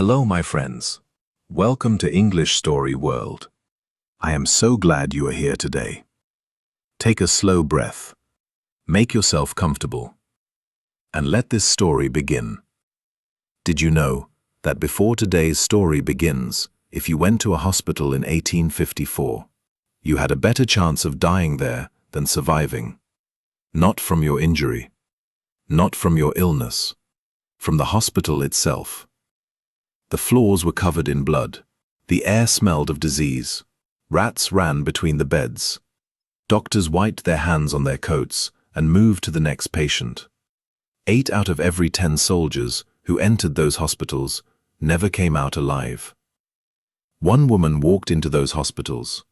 Hello, my friends. Welcome to English Story World. I am so glad you are here today. Take a slow breath, make yourself comfortable, and let this story begin. Did you know that before today's story begins, if you went to a hospital in 1854, you had a better chance of dying there than surviving? Not from your injury, not from your illness, from the hospital itself. The floors were covered in blood. The air smelled of disease. Rats ran between the beds. Doctors wiped their hands on their coats and moved to the next patient. 8 out of every 10 soldiers who entered those hospitals never came out alive. One woman walked into those hospitals.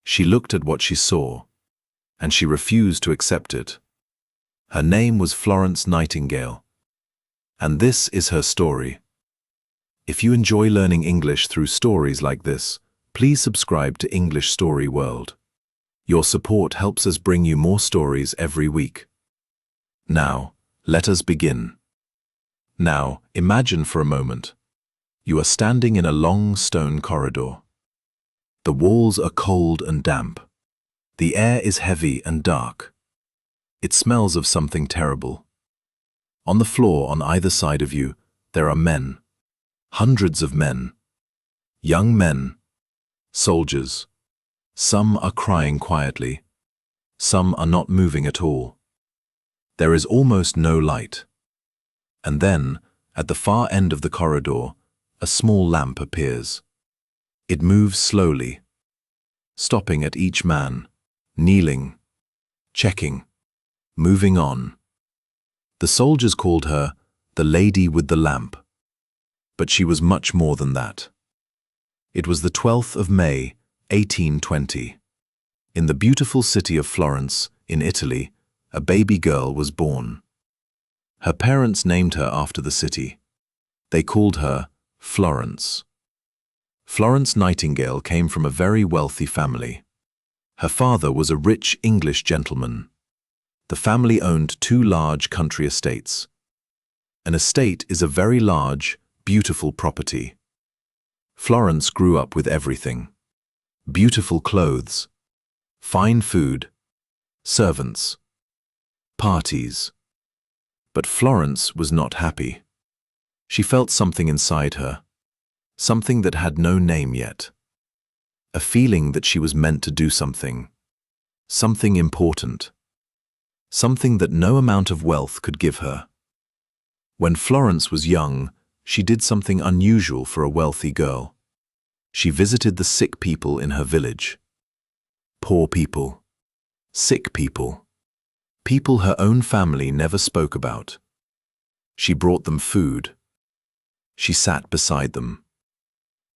She looked at what she saw, and she refused to accept it. Her name was Florence Nightingale. And this is her story. If you enjoy learning English through stories like this, please subscribe to English Story World. Your support helps us bring you more stories every week. Now, let us begin. Now, imagine for a moment. You are standing in a long stone corridor. The walls are cold and damp. The air is heavy and dark. It smells of something terrible. On the floor on either side of you, there are men. Hundreds of men. Young men. Soldiers. Some are crying quietly. Some are not moving at all. There is almost no light. And then, at the far end of the corridor, a small lamp appears. It moves slowly, stopping at each man, kneeling, checking, moving on. The soldiers called her the Lady with the Lamp. But she was much more than that. It was the 12th of May, 1820. In the beautiful city of Florence, in Italy, a baby girl was born. Her parents named her after the city. They called her Florence. Florence Nightingale came from a very wealthy family. Her father was a rich English gentleman. The family owned 2 large country estates. An estate is a very large, beautiful property. Florence grew up with everything. Beautiful clothes, fine food, servants, parties. But Florence was not happy. She felt something inside her, something that had no name yet. A feeling that she was meant to do something important, something that no amount of wealth could give her. When Florence was young, she did something unusual for a wealthy girl. She visited the sick people in her village. Poor people, sick people, people her own family never spoke about. She brought them food. She sat beside them.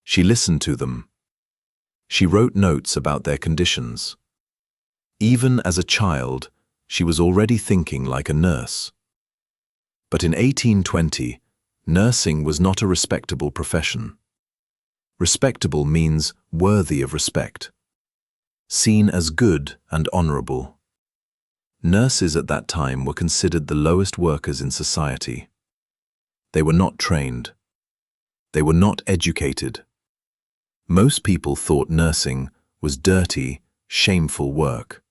She listened to them. She wrote notes about their conditions. Even as a child, she was already thinking like a nurse. But in 1820, nursing was not a respectable profession. Respectable means worthy of respect, seen as good and honorable. Nurses at that time were considered the lowest workers in society. They were not trained. They were not educated. Most people thought nursing was dirty, shameful work.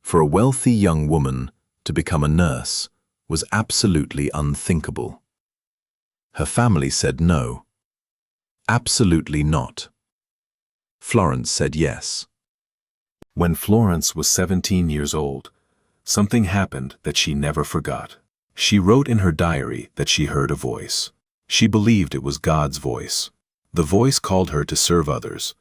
For a wealthy young woman to become a nurse was absolutely unthinkable. Her family said no. Absolutely not. Florence said yes. When Florence was 17 years old, something happened that she never forgot. She wrote in her diary that she heard a voice. She believed it was God's voice. The voice called her to serve others,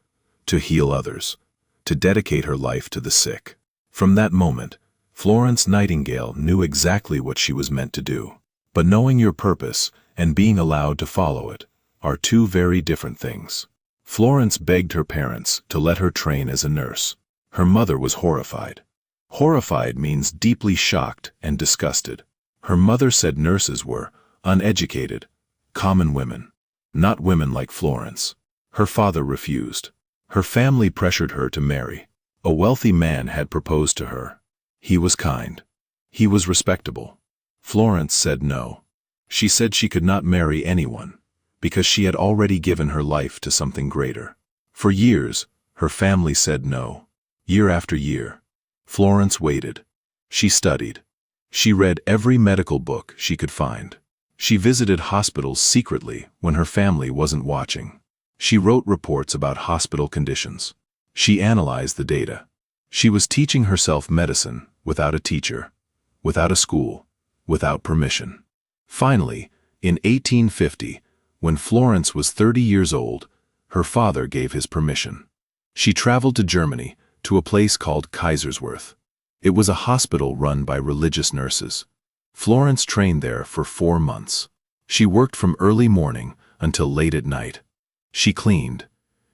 to heal others, to dedicate her life to the sick. From that moment, Florence Nightingale knew exactly what she was meant to do. But knowing your purpose and being allowed to follow it are 2 very different things. Florence begged her parents to let her train as a nurse. Her mother was horrified. Horrified means deeply shocked and disgusted. Her mother said nurses were uneducated, common women, not women like Florence. Her father refused. Her family pressured her to marry. A wealthy man had proposed to her. He was kind. He was respectable. Florence said no. She said she could not marry anyone. because she had already given her life to something greater. For years, her family said no. Year after year, Florence waited. She studied. She read every medical book she could find. She visited hospitals secretly when her family wasn't watching. She wrote reports about hospital conditions. She analyzed the data. She was teaching herself medicine without a teacher, without a school, without permission. Finally, in 1850, when Florence was 30 years old, her father gave his permission. She traveled to Germany, to a place called Kaiserswerth. It was a hospital run by religious nurses. Florence trained there for 4 months. She worked from early morning until late at night. She cleaned.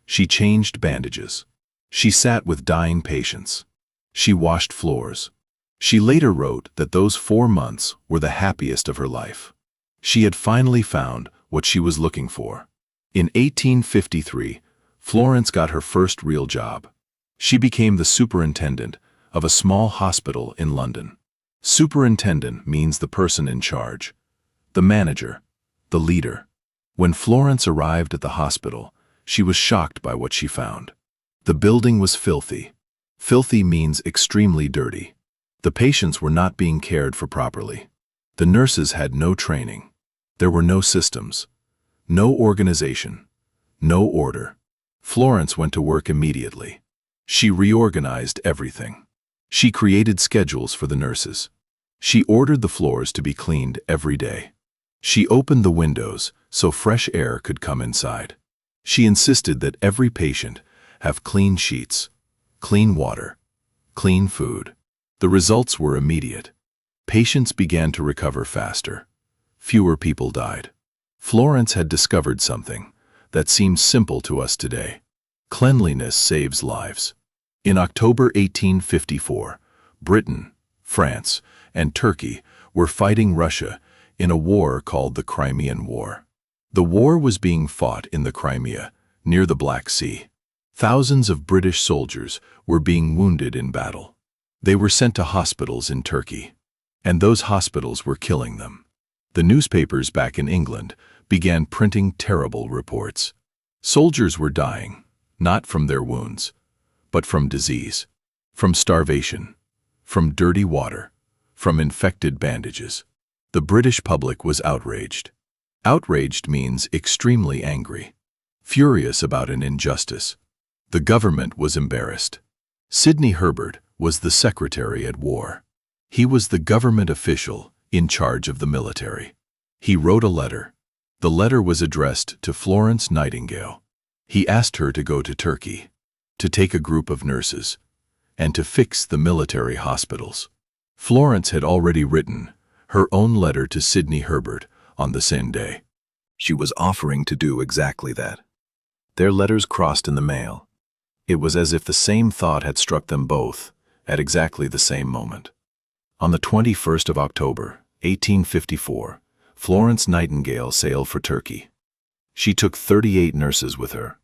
She changed bandages. She sat with dying patients. She washed floors. She later wrote that those 4 months were the happiest of her life. She had finally found what she was looking for. In 1853, Florence got her first real job. She became the superintendent of a small hospital in London. Superintendent means the person in charge, the manager, the leader. When Florence arrived at the hospital, she was shocked by what she found. The building was filthy. Filthy means extremely dirty. The patients were not being cared for properly. The nurses had no training. There were no systems, no organization, no order. Florence went to work immediately. She reorganized everything. She created schedules for the nurses. She ordered the floors to be cleaned every day. She opened the windows so fresh air could come inside. She insisted that every patient have clean sheets, clean water, clean food. The results were immediate. Patients began to recover faster. Fewer people died. Florence had discovered something that seems simple to us today. Cleanliness saves lives. In October 1854, Britain, France, and Turkey were fighting Russia in a war called the Crimean War. The war was being fought in the Crimea, near the Black Sea. Thousands of British soldiers were being wounded in battle. They were sent to hospitals in Turkey, and those hospitals were killing them. The newspapers back in England began printing terrible reports. Soldiers were dying, not from their wounds, but from disease, from starvation, from dirty water, from infected bandages. The British public was outraged. Outraged means extremely angry, furious about an injustice. The government was embarrassed. Sidney Herbert was the secretary at war. He was the government official in charge of the military. He wrote a letter. The letter was addressed to Florence Nightingale. He asked her to go to Turkey, to take a group of nurses, and to fix the military hospitals. Florence had already written her own letter to Sidney Herbert on the same day. She was offering to do exactly that. Their letters crossed in the mail. It was as if the same thought had struck them both at exactly the same moment. On the 21st of October, 1854, Florence Nightingale sailed for Turkey. She took 38 nurses with her.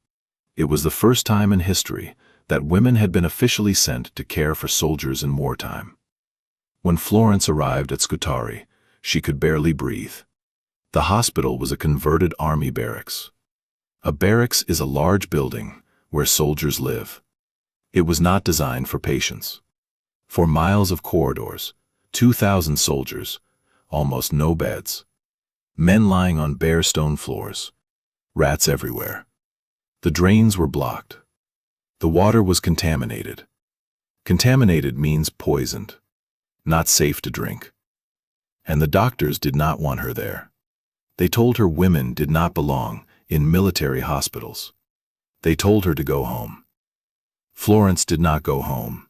It was the first time in history that women had been officially sent to care for soldiers in wartime. When Florence arrived at Scutari, she could barely breathe. The hospital was a converted army barracks. A barracks is a large building where soldiers live. It was not designed for patients. For miles of corridors, 2,000 soldiers, almost no beds. Men lying on bare stone floors. Rats everywhere. The drains were blocked. The water was contaminated. Contaminated means poisoned, not safe to drink. And the doctors did not want her there. They told her women did not belong in military hospitals. They told her to go home. Florence did not go home.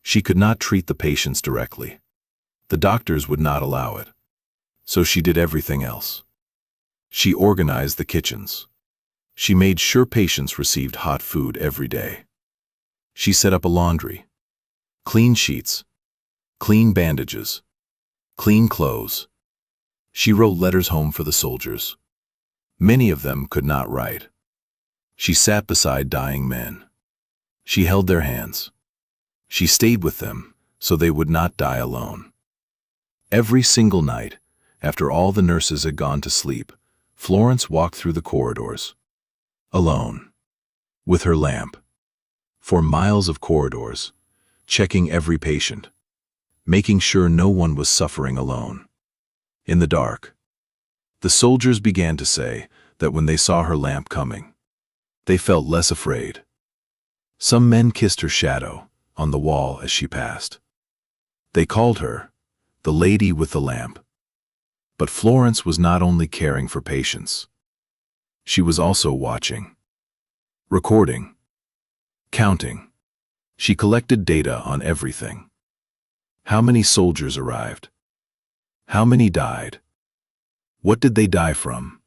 She could not treat the patients directly. The doctors would not allow it. So she did everything else. She organized the kitchens. She made sure patients received hot food every day. She set up a laundry. Clean sheets. Clean bandages. Clean clothes. She wrote letters home for the soldiers. Many of them could not write. She sat beside dying men. She held their hands. She stayed with them so they would not die alone. Every single night, after all the nurses had gone to sleep, Florence walked through the corridors, alone, with her lamp, for miles of corridors, checking every patient, making sure no one was suffering alone. In the dark, the soldiers began to say that when they saw her lamp coming, they felt less afraid. Some men kissed her shadow on the wall as she passed. They called her the lady with the lamp. But Florence was not only caring for patients. She was also watching, recording, counting. She collected data on everything. How many soldiers arrived? How many died? What did they die from?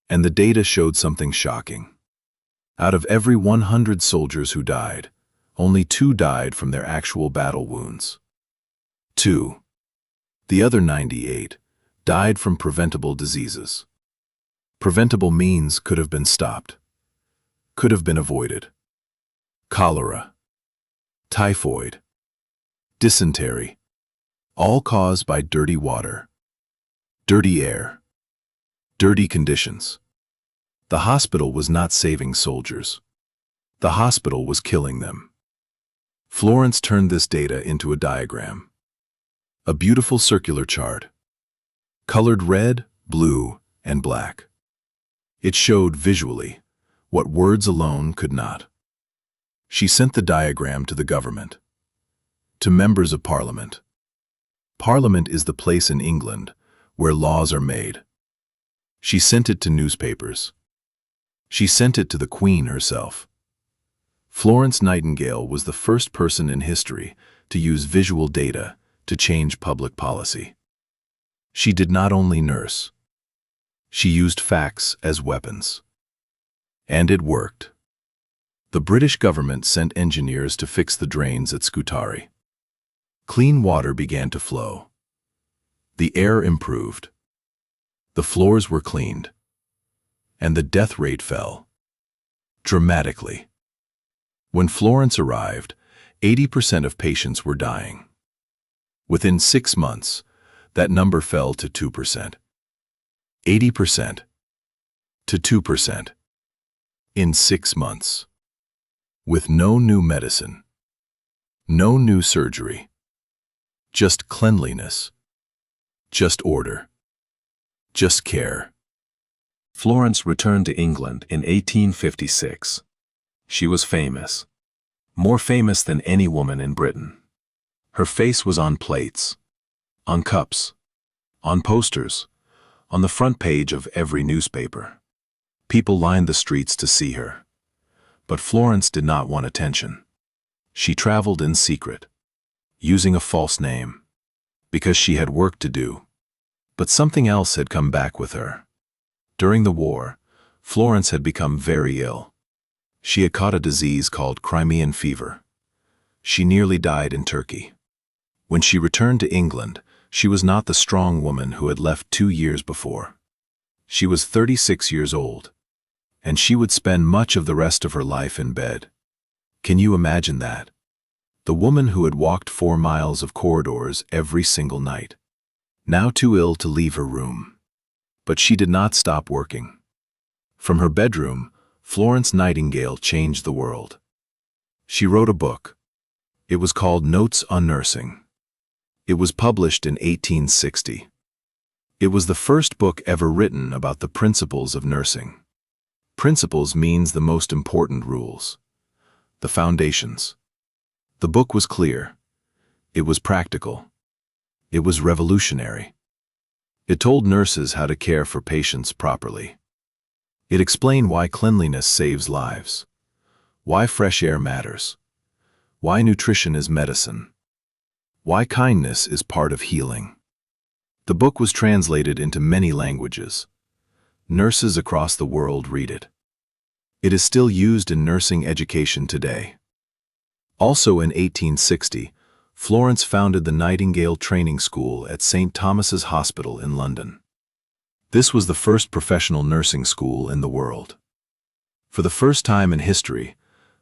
And the data showed something shocking. Out of every 100 soldiers who died, only 2 died from their actual battle wounds. 2. The other 98 died from preventable diseases. Preventable means could have been stopped, could have been avoided. Cholera, typhoid, dysentery, all caused by dirty water, dirty air, dirty conditions. The hospital was not saving soldiers. The hospital was killing them. Florence turned this data into a diagram, a beautiful circular chart, colored red, blue, and black. It showed visually what words alone could not. She sent the diagram to the government, to members of Parliament. Parliament is the place in England where laws are made. She sent it to newspapers. She sent it to the Queen herself. Florence Nightingale was the first person in history to use visual data to change public policy. She did not only nurse. She used facts as weapons. And it worked. The British government sent engineers to fix the drains at Scutari. Clean water began to flow. The air improved. The floors were cleaned. And the death rate fell dramatically. When Florence arrived, 80% of patients were dying. Within 6 months, that number fell to 2%. 80% to 2% in 6 months. With no new medicine, no new surgery, just cleanliness, just order, just care. Florence returned to England in 1856. She was famous, more famous than any woman in Britain. Her face was on plates, on cups, on posters, on the front page of every newspaper. People lined the streets to see her. But Florence did not want attention. She traveled in secret, using a false name, because she had work to do. But something else had come back with her. During the war, Florence had become very ill. She had caught a disease called Crimean fever. She nearly died in Turkey. When she returned to England, she was not the strong woman who had left 2 years before. She was 36 years old, and she would spend much of the rest of her life in bed. Can you imagine that? The woman who had walked 4 miles of corridors every single night, now too ill to leave her room. But she did not stop working. From her bedroom, Florence Nightingale changed the world. She wrote a book. It was called Notes on Nursing. It was published in 1860. It was the first book ever written about the principles of nursing. Principles means the most important rules, the foundations. The book was clear. It was practical. It was revolutionary. It told nurses how to care for patients properly. It explained why cleanliness saves lives, why fresh air matters, why nutrition is medicine, why kindness is part of healing. The book was translated into many languages. Nurses across the world read it. It is still used in nursing education today. Also in 1860, Florence founded the Nightingale Training School at St. Thomas's Hospital in London. This was the first professional nursing school in the world. For the first time in history,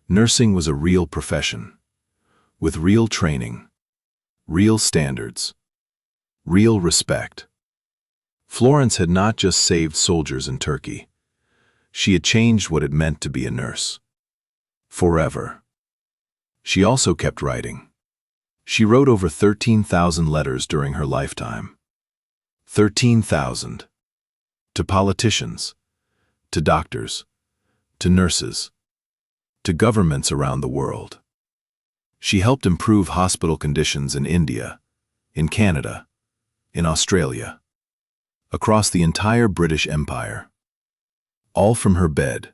nursing was a real profession, with real training, real standards, real respect. Florence had not just saved soldiers in Turkey. She had changed what it meant to be a nurse. Forever. She also kept writing. She wrote over 13,000 letters during her lifetime. 13,000. To politicians, to doctors, to nurses, to governments around the world. She helped improve hospital conditions in India, in Canada, in Australia, across the entire British Empire. All from her bed,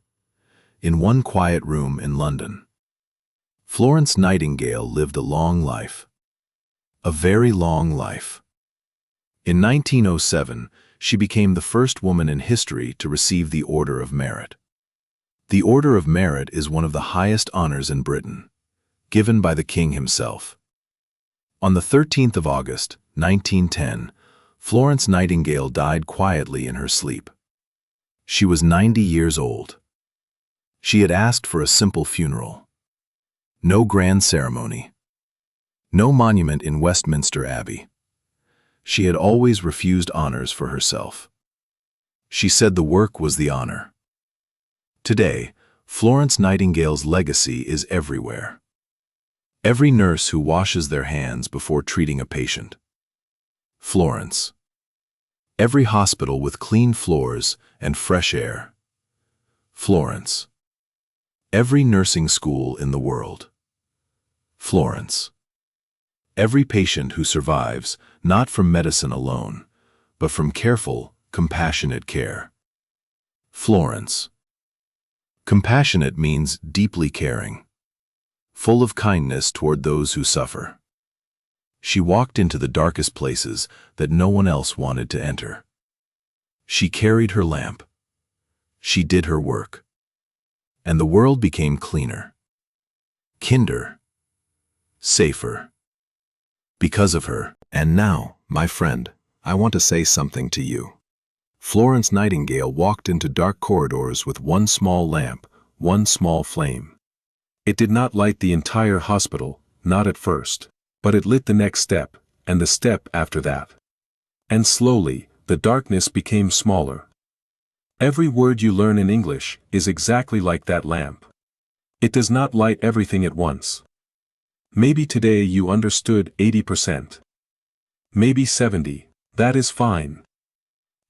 in one quiet room in London. Florence Nightingale lived a long life. A very long life. In 1907, she became the first woman in history to receive the Order of Merit. The Order of Merit is one of the highest honors in Britain, given by the King himself. On the 13th of August, 1910, Florence Nightingale died quietly in her sleep. She was 90 years old. She had asked for a simple funeral. No grand ceremony. No monument in Westminster Abbey. She had always refused honors for herself. She said the work was the honor. Today, Florence Nightingale's legacy is everywhere. Every nurse who washes their hands before treating a patient. Florence. Every hospital with clean floors and fresh air. Florence. Every nursing school in the world. Florence. Every patient who survives, not from medicine alone, but from careful, compassionate care. Florence. Compassionate means deeply caring, full of kindness toward those who suffer. She walked into the darkest places that no one else wanted to enter. She carried her lamp. She did her work. And the world became cleaner, kinder, safer. Because of her. And now, my friend, I want to say something to you. Florence Nightingale walked into dark corridors with one small lamp, one small flame. It did not light the entire hospital, not at first, but it lit the next step, and the step after that. And slowly, the darkness became smaller. Every word you learn in English is exactly like that lamp. It does not light everything at once. Maybe today you understood 80%. Maybe 70, that is fine.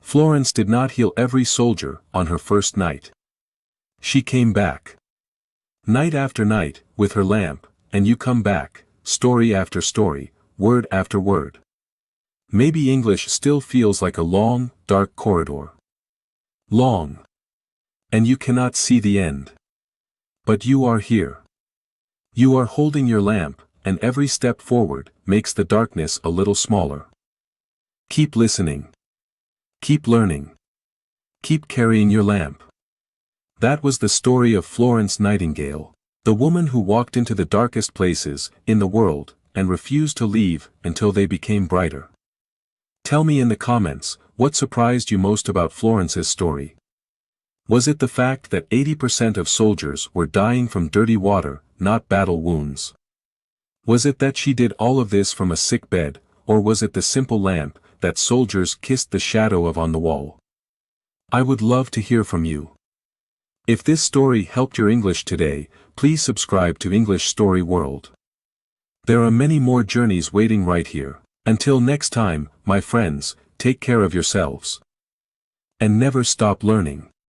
Florence did not heal every soldier on her first night. She came back. Night after night, with her lamp, and you come back, story after story, word after word. Maybe English still feels like a long, dark corridor. Long. And you cannot see the end. But you are here. You are holding your lamp, and every step forward makes the darkness a little smaller. Keep listening. Keep learning. Keep carrying your lamp. That was the story of Florence Nightingale, the woman who walked into the darkest places in the world and refused to leave until they became brighter. Tell me in the comments, what surprised you most about Florence's story? Was it the fact that 80% of soldiers were dying from dirty water, not battle wounds? Was it that she did all of this from a sick bed, or was it the simple lamp that soldiers kissed the shadow of on the wall? I would love to hear from you. If this story helped your English today, please subscribe to English Story World. There are many more journeys waiting right here. Until next time, my friends, take care of yourselves. And never stop learning.